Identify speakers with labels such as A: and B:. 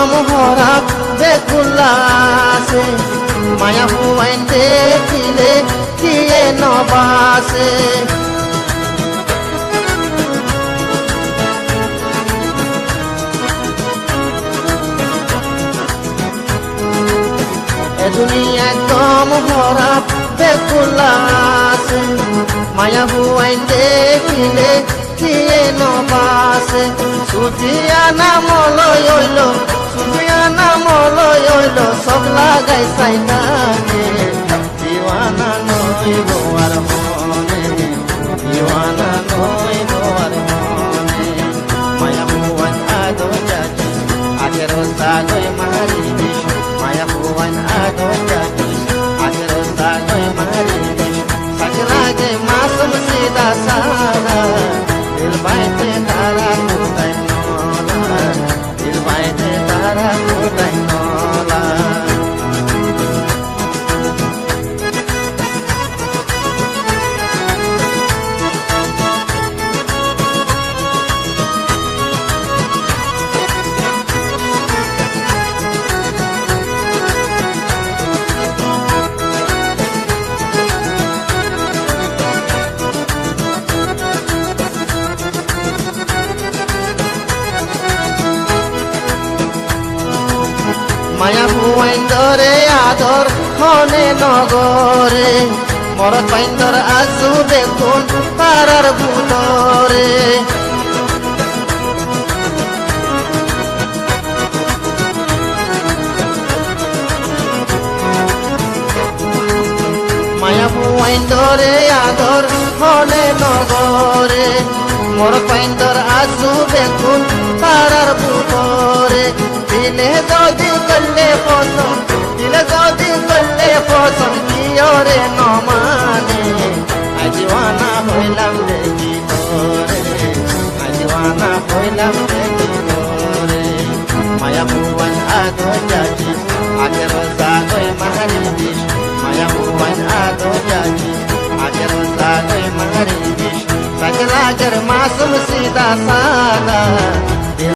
A: একদম হরা বেকুলাসে মায়া হুয়াইন দেখিলে কিয়ে নবাসে দুনিয়া একদম হরা বেকুলাসে মায়া হুয়াইন দেখিলে কিয়ে নবাসে সুজিয়া নাম লইল সুজিয়া নাম লইল সব লাগাই সাইনাকে দিওয়ানা নইব আর মনে দিওয়ানা নইব আর মনে মায়া হুয়াইন আদো যাচ্ছি আগের সাগই মারি মায়া হুয়াইন আদো যাচ্ছি আগের সাগই মারি সাথে লাগে মাসুম সিদা সারা দিল বাইতে তারা কোথায় নলা দিল বাইতে তারা কোথায় নলা মায়া হুয়াইন দরে আদর হনে নগরে মরত পাইন্দর আজু দেখুন তারার ভুতরে মায়া হুয়াইন দরে আদর হনে নগরে মরত পাইন্দর আজু দেখুন তারার ভুতরে দিলে যদি